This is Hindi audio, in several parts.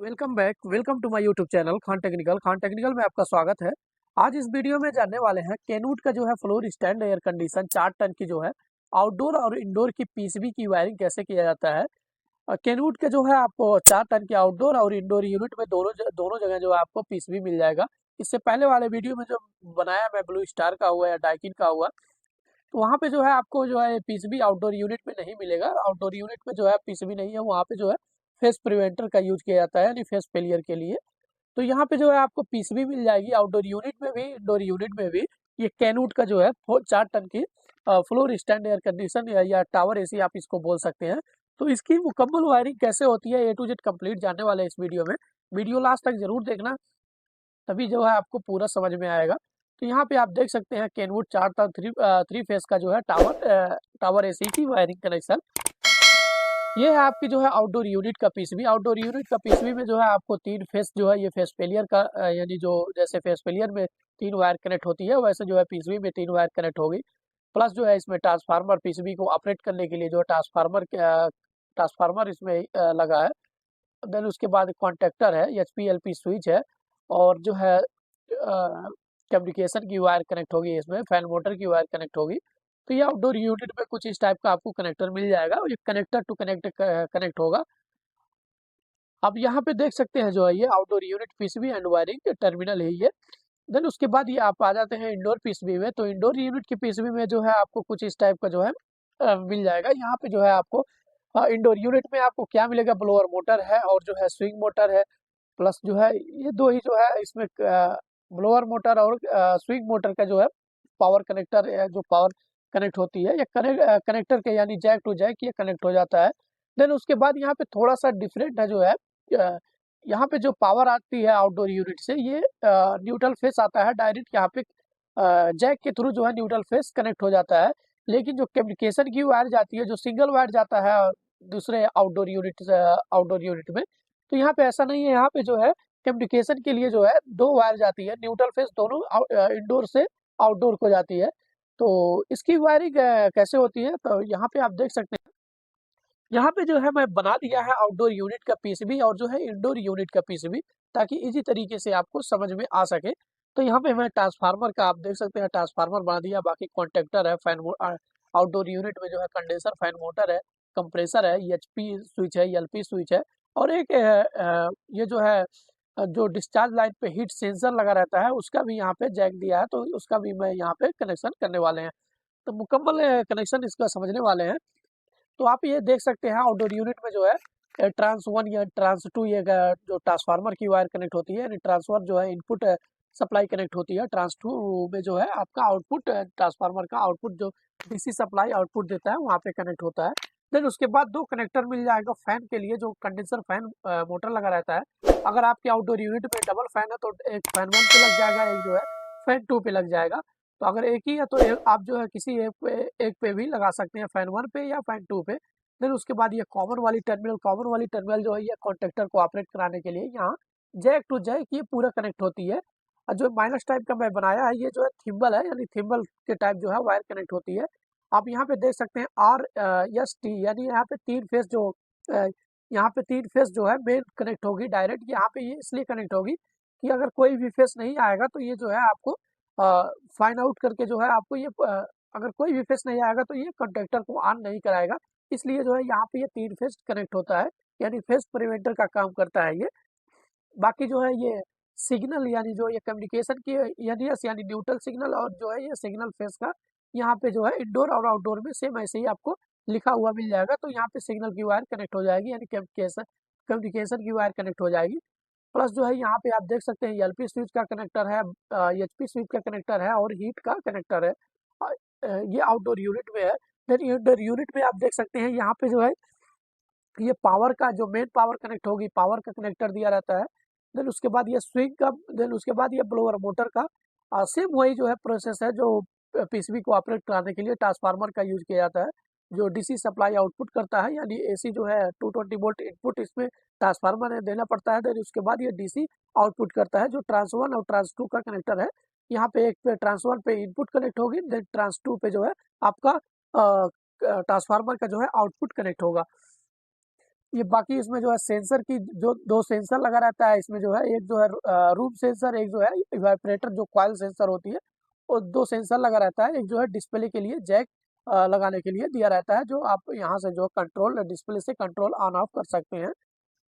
Welcome back. Welcome to my YouTube channel Khan Technical में आपका स्वागत है। आज इस वीडियो में जानने वाले हैं केनवुड का जो है floor stand air condition 4 ton की जो है आउटडोर और इंडोर की पीसीबी की वायरिंग कैसे किया जाता है। केनवुड के जो है आपको 4 टन के आउटडोर और इंडोर यूनिट में दोनों जगह जो है आपको पीसीबी मिल जाएगा। इससे पहले वाले वीडियो में जो बनाया मैं ब्लू स्टार का हुआ या डाइकिन का हुआ, तो वहाँ पे जो है आपको जो है पीसीबी आउटडोर यूनिट में नहीं मिलेगा। आउटडोर यूनिट में जो है पीसीबी नहीं है, वहाँ पे जो है फेस प्रिवेंटर का यूज किया जाता है, यानी फेस फेलियर के लिए। तो यहाँ पे जो है आपको पीसीबी मिल जाएगी आउटडोर यूनिट में भी, इंडोर यूनिट में भी। ये कैनवुड का जो है 4 टन की फ्लोर स्टैंड एयर कंडीशन या टावर एसी आप इसको बोल सकते हैं। तो इसकी मुकम्मल वायरिंग कैसे होती है ए टू जेड कंप्लीट जानने वाले हैं इस वीडियो में। वीडियो लास्ट तक जरूर देखना, तभी जो है आपको पूरा समझ में आएगा। तो यहाँ पे आप देख सकते हैं कैनवुड 4 टन थ्री फेस का जो है टावर एसी की वायरिंग कनेक्शन। ये है आपकी जो है आउटडोर यूनिट का पीसीबी। आउटडोर यूनिट का पीसीबी में जो है आपको 3 फेस जो है ये फेस फेलियर का यानी जो जैसे फेस फेलियर में 3 वायर कनेक्ट होती है, वैसे जो है पीसीबी में 3 वायर कनेक्ट होगी। प्लस जो है इसमें ट्रांसफार्मर, पीसीबी को ऑपरेट करने के लिए जो ट्रांसफार्मर इसमें लगा है। देन उसके बाद कॉन्टेक्टर है, एचपीएलपी स्विच है, और जो है कम्युनिकेशन की वायर कनेक्ट होगी, इसमें फैन मोटर की वायर कनेक्ट होगी। तो ये आउटडोर यूनिट में कुछ इस टाइप का आपको कनेक्टर मिल जाएगा, और ये कनेक्टर टू कनेक्ट होगा। अब यहाँ पे देख सकते हैं जो है ये outdoor unit PCB and wiring terminal है ये। देन उसके बाद ये आप आ जाते हैं इंडोर पीसीबी में। तो इंडोर यूनिट की पीसीबी में जो है आपको कुछ इस टाइप का जो है मिल जाएगा। यहाँ पे जो है आपको इंडोर यूनिट में आपको क्या मिलेगा, ब्लोअर मोटर है और जो है स्विंग मोटर है। प्लस जो है ये दो ही जो है इसमें ब्लोअर मोटर और स्विंग मोटर का जो है पावर कनेक्टर, जो पावर कनेक्ट होती है, ये कनेक्टर के यानी जैक टू जैक ये कनेक्ट हो जाता है। देन उसके बाद यहाँ पे थोड़ा सा डिफरेंट है जो है, यहाँ पे जो पावर आती है आउटडोर यूनिट से, ये न्यूट्रल फेस आता है डायरेक्ट। यहाँ पे जैक के थ्रू जो है न्यूट्रल फेस कनेक्ट हो जाता है। लेकिन जो कम्युनिकेशन की वायर जाती है, जो सिंगल वायर जाता है दूसरे आउटडोर यूनिट में, तो यहाँ पे ऐसा नहीं है। यहाँ पे जो है कम्युनिकेशन के लिए जो है 2 वायर जाती है, न्यूट्रल फेस दोनों इंडोर से आउटडोर को जाती है। तो इसकी वायरिंग कैसे होती है, तो यहाँ पे आप देख सकते हैं। यहाँ पे जो है मैं बना दिया है आउटडोर यूनिट का पीसीबी और जो है इंडोर यूनिट का पीसीबी, ताकि इजी तरीके से आपको समझ में आ सके। तो यहाँ पे मैं ट्रांसफार्मर का आप देख सकते हैं ट्रांसफार्मर बना दिया। बाकी कॉन्टेक्टर है, आउटडोर यूनिट में जो है कंडेंसर फैन मोटर है, कंप्रेसर है, एचपी स्विच है, एलपी स्विच है, और एक ये जो है जो डिस्चार्ज लाइन पे हीट सेंसर लगा रहता है, उसका भी यहाँ पे जैक दिया है, तो उसका भी मैं यहाँ पे कनेक्शन करने वाले हैं। तो मुकम्मल कनेक्शन इसका समझने वाले हैं। तो आप ये देख सकते हैं आउटडोर यूनिट में जो है ट्रांस 1 या ट्रांस 2 ये जो ट्रांसफार्मर की वायर कनेक्ट होती है, यानी ट्रांसफर जो है इनपुट सप्लाई कनेक्ट होती है। ट्रांस 2 में जो है आपका आउटपुट, ट्रांसफार्मर का आउटपुट जो डीसी सप्लाई आउटपुट देता है, वहाँ पे कनेक्ट होता है। देन उसके बाद 2 कनेक्टर मिल जाएगा फैन के लिए, जो कंडेंसर फैन मोटर लगा रहता है। अगर आपके आउटडोर यूनिट में डबल फैन है, तो एक फैन 1 पे लग जाएगा, एक जो है फैन 2 पे लग जाएगा। तो अगर एक ही है तो आप जो है किसी एक पे भी लगा सकते हैं, फैन 1 पे या फैन 2 पे। देन उसके बाद ये कॉमन वाली टर्मिनल जो है ये कॉन्टेक्टर को ऑपरेट कराने के लिए यहाँ जैक टू जैक ये पूरा कनेक्ट होती है। और जो माइनस टाइप का मैं बनाया है, ये जो है थिम्बल है, यानी थिम्बल के टाइप जो है वायर कनेक्ट होती है। आप यहाँ पे देख सकते हैं RST, यानी यहाँ पे 3 फेस जो अ, यहाँ पे 3 फेस जो है मेन कनेक्ट होगी डायरेक्ट। यहाँ पे ये इसलिए कनेक्ट होगी कि अगर कोई भी फेस नहीं आएगा तो ये जो है आपको फाइन आउट करके जो है आपको ये अगर कोई भी फेस नहीं आएगा तो ये कॉन्टेक्टर को ऑन नहीं कराएगा। इसलिए जो है यहाँ पे ये 3 फेस कनेक्ट होता है, यानी फेस प्रिवेंटर का काम करता है ये। बाकी जो है ये सिग्नल, यानी जो ये कम्युनिकेशन की यानी यानी न्यूट्रल सिग्नल, और जो है ये सिग्नल फेस का यहाँ पे जो है इंडोर और आउटडोर में सेम ऐसे ही आपको लिखा हुआ मिल जाएगा। तो यहाँ पे सिग्नल की वायर कनेक्ट हो जाएगी, यानी कम्युनिकेशन की वायर कनेक्ट हो जाएगी। प्लस जो है यहाँ पे आप देख सकते हैं एलपी स्विच का कनेक्टर है, एचपी स्विच का कनेक्टर है, और हीट का कनेक्टर है। ये आउटडोर यूनिट में है। देन इंडोर यूनिट में आप देख सकते हैं यहाँ पे जो है ये पावर का जो मेन पावर कनेक्ट होगी, पावर का कनेक्टर दिया रहता है। देन उसके बाद ये स्विंग का, देन उसके बाद ये ब्लोअर मोटर का सेम वही जो है प्रोसेस है जो पीसीबी को ऑपरेट कराने के लिए ट्रांसफार्मर का यूज किया जाता है, जो डीसी सप्लाई आउटपुट करता है, यानी एसी जो है 220 वोल्ट इनपुट इसमें ट्रांसफार्मर में देना पड़ता है। देन उसके बाद ये डीसी आउटपुट करता है, जो ट्रांस 1 और ट्रांस 2 का कनेक्टर है। यहाँ पे एक पे ट्रांस 1 पे इनपुट कनेक्ट होगी, देन ट्रांस 2 पे जो है आपका ट्रांसफार्मर का जो है आउटपुट कनेक्ट होगा। ये बाकी इसमें जो है सेंसर की जो 2 सेंसर लगा रहता है इसमें जो है, एक जो है रूम सेंसर, एक जो है इवेपोरेटर जो कॉइल सेंसर होती है, और 2 सेंसर लगा रहता है। एक जो है डिस्प्ले के लिए जैक लगाने के लिए दिया रहता है, जो आप यहाँ से जो कंट्रोल डिस्प्ले से कंट्रोल ऑन ऑफ कर सकते हैं।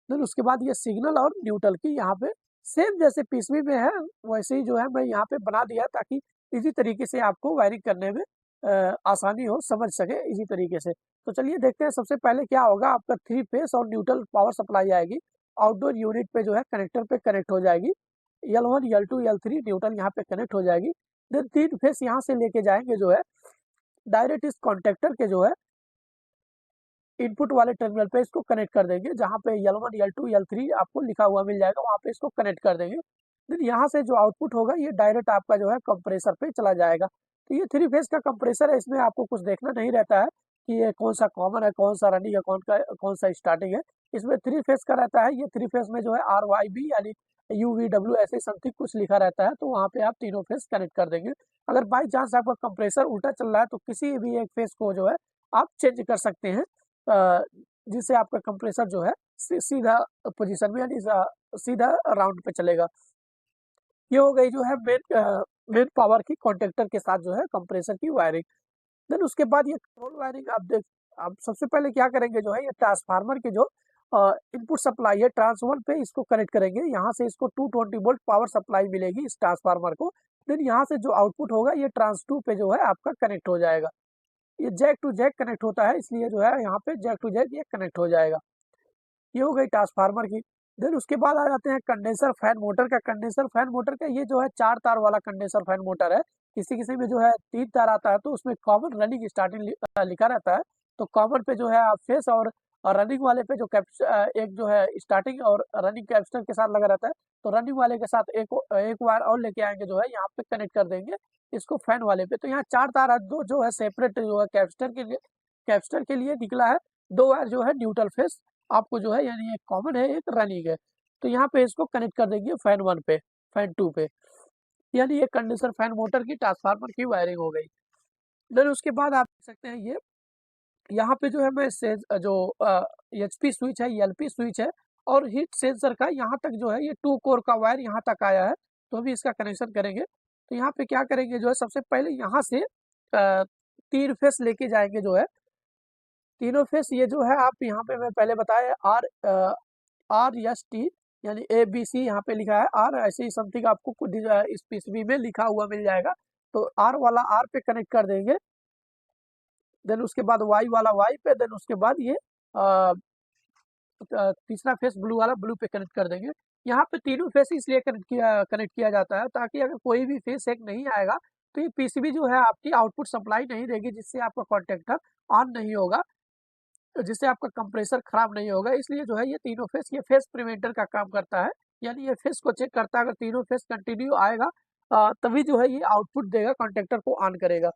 देन उसके बाद ये सिग्नल और न्यूट्रल की यहाँ पे सेम जैसे पीसीबी में है वैसे ही जो है मैं यहाँ पे बना दिया, ताकि इसी तरीके से आपको वायरिंग करने में आसानी हो, समझ सके इसी तरीके से। तो चलिए देखते हैं सबसे पहले क्या होगा, आपका 3 फेस और न्यूट्रल पावर सप्लाई आएगी आउटडोर यूनिट पे, जो है कनेक्टर पे कनेक्ट हो जाएगी। L1 L2 L3 न्यूट्रल यहाँ पे कनेक्ट हो जाएगी। देन 3 फेस यहाँ से लेके जाएंगे जो है डायरेक्ट इस कॉन्टेक्टर के जो है इनपुट वाले टर्मिनल पे इसको कनेक्ट कर देंगे, जहाँ पे L1 L2 L3 आपको लिखा हुआ मिल जाएगा, वहाँ पे इसको कनेक्ट कर देंगे। फिर यहाँ से जो आउटपुट होगा ये डायरेक्ट आपका जो है कंप्रेसर पे चला जाएगा। तो ये 3 फेज का कंप्रेसर है, इसमें आपको कुछ देखना नहीं रहता है कि ये कौन सा कॉमन है, कौन सा रनिंग है, कौन सा स्टार्टिंग है। इसमें 3 फेज का रहता है। ये 3 फेज में जो है RYB यानी UVW ऐसे समथिंग कुछ लिखा रहता है, तो वहाँ पे आप तीनों फेज कनेक्ट कर देंगे। अगर बाई चांस आपका कंप्रेसर उल्टा चल रहा है तो किसी भी एक फेज को जो है आप चेंज कर सकते हैं, जिससे आपका कंप्रेसर जो है सीधा पोजीशन में यानी सीधा राउंड पे चलेगा। ये हो गई जो है मेन पावर की कॉन्टेक्टर के साथ जो है कंप्रेसर की वायरिंग। देन उसके बाद ये कंट्रोल वायरिंग आप सबसे पहले क्या करेंगे जो है, ये ट्रांसफार्मर के जो इनपुट सप्लाई है ट्रांस 1 पे इसको कनेक्ट करेंगे। यहाँ से इसको 220 वोल्ट पावर सप्लाई मिलेगी इस ट्रांसफार्मर को। देन यहाँ से जो आउटपुट होगा ये ट्रांस 2 पे जो है आपका कनेक्ट हो जाएगा। ये जैक टू जैक कनेक्ट होता है, इसलिए जो है यहाँ पे जैक टू जैक ये कनेक्ट हो जाएगा। ये हो गई ट्रांसफार्मर की। देन उसके बाद आ जाते हैं कंडेंसर फैन मोटर का। कंडेंसर फैन मोटर का ये जो है 4 तार वाला कंडेंसर फैन मोटर है। किसी किसी में जो है 3 तार आता है, तो उसमें कॉमन रनिंग स्टार्टिंग लिखा रहता है। तो कॉमन पे जो है आप फेस और रनिंग वाले पे जो एक जो है स्टार्टिंग और रनिंग कैपेसिटर के साथ लगा रहता है, तो रनिंग वाले के साथ एक वायर और लेके आएंगे जो है यहाँ पे कनेक्ट कर देंगे इसको फैन वाले पे। तो यहाँ 4 तार दो जो है सेपरेट जो है कैपेसिटर के लिए निकला है, 2 वायर जो है न्यूट्रल फेस आपको जो है, यानी एक कॉमन है एक रनिंग है। तो यहाँ पे इसको कनेक्ट कर देंगे फैन 1 पे, फैन 2 पे, यानी ये कंडेंसर फैन मोटर की ट्रांसफार्मर की वायरिंग हो गई। देन उसके बाद आप देख सकते हैं ये यहाँ पे जो है मैं जो HP स्विच है, LP स्विच है और हीट सेंसर का यहाँ तक जो है ये 2 कोर का वायर यहाँ तक आया है। तो अभी इसका कनेक्शन करेंगे। तो यहाँ पे क्या करेंगे जो है, सबसे पहले यहाँ से 3 फेस लेके जाएंगे जो है, तीनों फेस ये जो है आप यहाँ पे मैं पहले बताया RST यानी ABC यहाँ पे लिखा है R, ऐसे ही समथिंग आपको कुछ इस पीसीबी में लिखा हुआ मिल जाएगा। तो R वाला R पे कनेक्ट कर देंगे। देन उसके बाद Y वाला Y पे, देन उसके बाद ये तीसरा फेस ब्लू वाला ब्लू पे कनेक्ट कर देंगे। यहाँ पे तीनों फेस इसलिए कनेक्ट किया जाता है ताकि अगर कोई भी फेस एक नहीं आएगा तो ये पीसीबी जो है आपकी आउटपुट सप्लाई नहीं देगी, जिससे आपका कॉन्टेक्टर ऑन नहीं होगा, जिससे आपका कंप्रेसर खराब नहीं होगा। इसलिए जो है ये तीनों फेस ये फेस प्रिवेंटर का काम करता है, यानी ये फेस को चेक करता है। अगर तीनों फेस कंटिन्यू आएगा तभी जो है ये आउटपुट देगा, कॉन्टेक्टर को ऑन करेगा।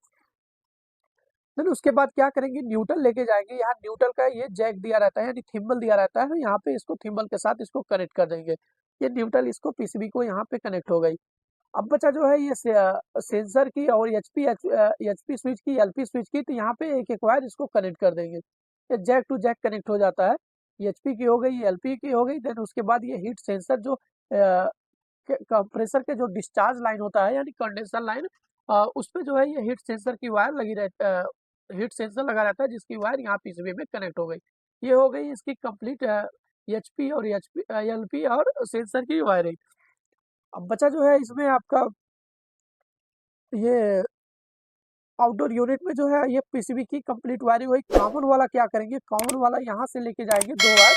देन उसके बाद क्या करेंगे, न्यूट्रल लेके जाएंगे। यहाँ न्यूट्रल का ये जैक दिया रहता है यानी थिम्बल दिया रहता है, यहाँ पे इसको थिम्बल के साथ इसको कनेक्ट कर देंगे। ये न्यूट्रल इसको पीसीबी को यहाँ पे कनेक्ट हो गई। अब बचा जो है ये सेंसर की और एचपी स्विच की, एलपी स्विच की। तो यहाँ पे एक एक वायर इसको कनेक्ट कर देंगे, ये जैक टू जैक कनेक्ट हो जाता है। ये एचपी की हो गई, ये एलपी की हो गई। देन उसके बाद ये हीट सेंसर जो कंप्रेसर के जो डिस्चार्ज लाइन होता है यानी कंडेंसर लाइन, उस पे जो है ये हीट सेंसर की वायर लगी रहती, हीट सेंसर लगा रहता है, जिसकी वायर यहाँ पीसीबी में कनेक्ट हो गई। ये हो गई इसकी कंप्लीट एचपी और एलपी और सेंसर की वायरिंग। अब बचा जो है इसमें आपका ये आउटडोर यूनिट में जो है ये पीसीबी की कंप्लीट वायरिंग हुई। कॉमन वाला क्या करेंगे, कॉमन वाला यहाँ से लेके जाएंगे 2 वायर।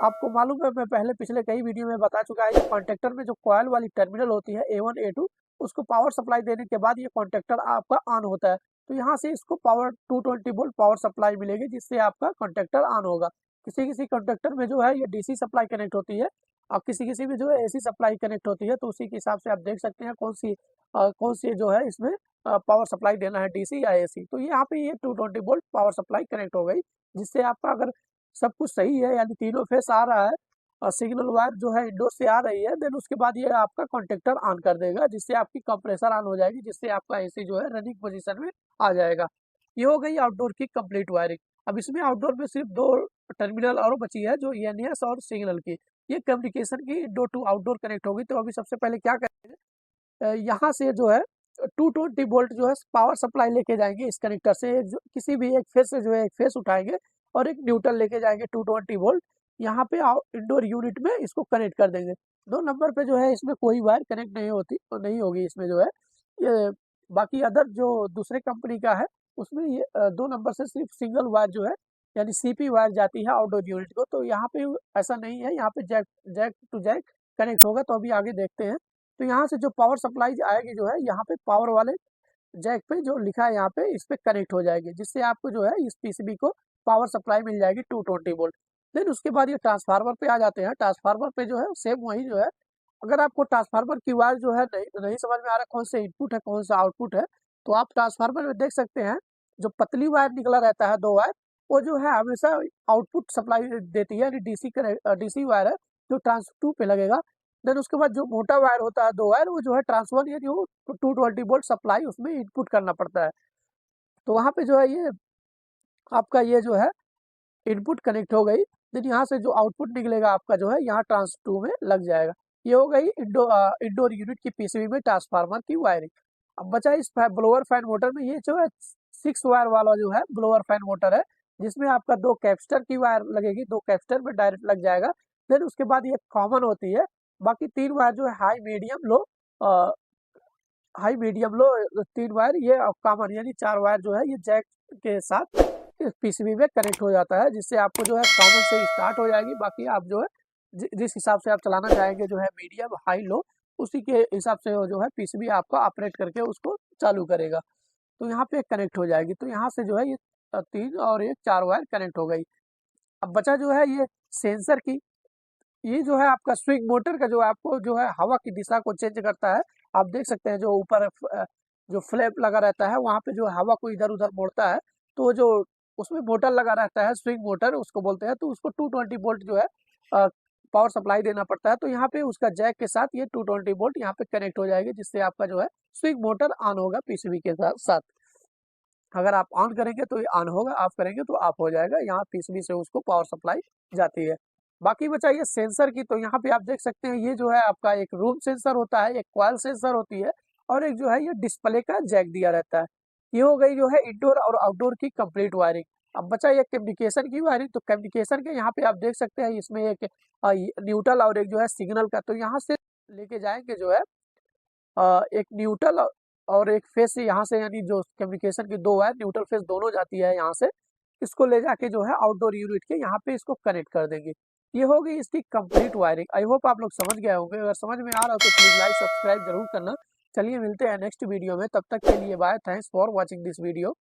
आपको मालूम है मैं पहले पिछले कई वीडियो में बता चुका है, ये कॉन्टेक्टर में जो कॉयल वाली टर्मिनल होती है A1 A2, उसको पावर सप्लाई देने के बाद ये कॉन्टेक्टर आपका ऑन होता है। तो यहाँ से इसको पावर 220 वोल्ट पावर सप्लाई मिलेगी, जिससे आपका कॉन्टेक्टर ऑन होगा। किसी किसी कॉन्टेक्टर में जो है ये DC सप्लाई कनेक्ट होती है और किसी किसी में जो है AC सप्लाई कनेक्ट होती है। तो उसी के हिसाब से आप देख सकते हैं कौन सी जो है इसमें पावर सप्लाई देना है, DC या AC। तो यहाँ पे ये 220 वोल्ट पावर सप्लाई कनेक्ट हो गई, जिससे आपका अगर सब कुछ सही है यानी तीनों फेस आ रहा है और सिग्नल वायर जो है इंडोर से आ रही है, देन उसके बाद ये आपका कॉन्टेक्टर ऑन कर देगा, जिससे आपकी कंप्रेसर ऑन हो जाएगी, जिससे आपका एसी जो है रनिंग पोजीशन में आ जाएगा। ये हो गई आउटडोर की कंप्लीट वायरिंग। अब इसमें आउटडोर में सिर्फ 2 टर्मिनल और बची है, जो ईएनएस और सिग्नल की। ये कम्युनिकेशन की इंडोर टू आउटडोर कनेक्ट होगी। तो अभी सबसे पहले क्या करेंगे, यहाँ से जो है 220 वोल्ट जो है पावर सप्लाई लेके जाएंगे इस कनेक्टर से, किसी भी एक फेस से जो है एक फेस उठाएंगे और एक न्यूट्रल लेके जाएंगे 220 वोल्ट, यहाँ पे इंडोर यूनिट में इसको कनेक्ट कर देंगे। 2 नंबर पे जो है इसमें कोई वायर कनेक्ट नहीं होती, तो नहीं होगी इसमें जो है ये। बाकी अदर जो दूसरे कंपनी का है उसमें ये 2 नंबर से सिर्फ सिंगल वायर जो है यानी सीपी वायर जाती है आउटडोर यूनिट को। तो यहाँ पे ऐसा नहीं है, यहाँ पे jack jack to jack connect होगा। तो अभी आगे देखते हैं। तो यहाँ से जो पावर सप्लाई आएगी जो है यहाँ पे पावर वाले जैक पे जो लिखा है यहाँ पे इस पे कनेक्ट हो जाएगी, जिससे आपको जो है इस पीसीबी को पावर सप्लाई मिल जाएगी 220 वोल्ट। देन उसके बाद ये ट्रांसफार्मर पे आ जाते हैं। ट्रांसफार्मर पे जो है सेम वही जो है, अगर आपको ट्रांसफार्मर की वायर जो है नहीं समझ में आ रहा कौन से इनपुट है कौन सा आउटपुट है, तो आप ट्रांसफार्मर में देख सकते हैं जो पतली वायर निकला रहता है 2 वायर, वो जो है हमेशा आउटपुट सप्लाई देती है, यानी डीसी वायर है जो ट्रांस 2 पे लगेगा। देन उसके बाद जो मोटा वायर होता है 2 वायर, वो जो है ट्रांसफर यानी वो 220 वोल्ट सप्लाई उसमें इनपुट करना पड़ता है। तो वहाँ पे जो है ये आपका ये जो है इनपुट कनेक्ट हो गई। देन यहाँ से जो आउटपुट निकलेगा आपका जो है यहाँ ट्रांस 2 में लग जाएगा। ये हो गई इंडोर यूनिट की पीसीबी में ट्रांसफार्मर की वायरिंग। अब बचा इस ब्लोअर फैन मोटर में, ये जो है 6 वायर वाला जो है ब्लोअर फैन मोटर है, जिसमें आपका 2 कैपेसिटर की वायर लगेगी, 2 कैपेसिटर में डायरेक्ट लग जाएगा। देन उसके बाद ये कॉमन होती है, बाकी 3 वायर जो है हाई मीडियम लो 3 वायर ये कॉमन, यानी 4 वायर जो है ये जैक के साथ पीसीबी में कनेक्ट हो जाता है, जिससे आपको जो है कॉमन से स्टार्ट हो जाएगी। बाकी आप जो है जिस हिसाब से आप चलाना चाहेंगे जो है मीडियम हाई लो, उसी के हिसाब से वो जो है पीसीबी आपका ऑपरेट करके उसको चालू करेगा। तो यहाँ पे कनेक्ट हो जाएगी। तो यहाँ से जो है ये 3 और ये 4 वायर कनेक्ट हो गई। अब बचा जो है ये सेंसर की, ये जो है आपका स्विंग मोटर का जो आपको जो है हवा की दिशा को चेंज करता है। आप देख सकते हैं जो ऊपर जो फ्लैप लगा रहता है वहाँ पे जो हवा को इधर उधर मोड़ता है, तो जो उसमें मोटर लगा रहता है स्विंग मोटर उसको बोलते हैं। तो उसको 220 वोल्ट जो है पावर सप्लाई देना पड़ता है। तो यहाँ पे उसका जैक के साथ ये 220 वोल्ट यहाँ पे कनेक्ट हो जाएगी, जिससे आपका जो है स्विंग मोटर ऑन होगा पीसीबी के साथ। अगर आप ऑन करेंगे तो ये ऑन होगा, ऑफ करेंगे तो ऑफ हो जाएगा। यहाँ पीसीबी से उसको पावर सप्लाई जाती है। बाकी बचा ये सेंसर की, तो यहाँ पे आप देख सकते हैं ये जो है आपका एक रूम सेंसर होता है, एक कॉइल सेंसर होती है, और एक जो है ये डिस्प्ले का जैक दिया रहता है। ये हो गई जो है इंडोर और आउटडोर की कंप्लीट वायरिंग। अब बचा ये कम्युनिकेशन की वायरिंग। तो कम्युनिकेशन के यहाँ पे आप देख सकते हैं इसमें एक न्यूट्रल और एक जो है सिग्नल का। तो यहाँ से लेके जाएंगे जो है एक न्यूट्रल और एक फेस से, यहाँ से यानी जो कम्युनिकेशन की 2 वायर न्यूट्रल फेस दोनों जाती है यहाँ से, इसको ले जाके जो है आउटडोर यूनिट के यहाँ पे इसको कनेक्ट कर देंगे। ये हो गई इसकी कंप्लीट वायरिंग। आई होप आप लोग समझ गए होंगे। अगर समझ में आ रहा हो तो प्लीज लाइक सब्सक्राइब जरूर करना। चलिए मिलते हैं नेक्स्ट वीडियो में, तब तक के लिए bye. Thanks for watching this video.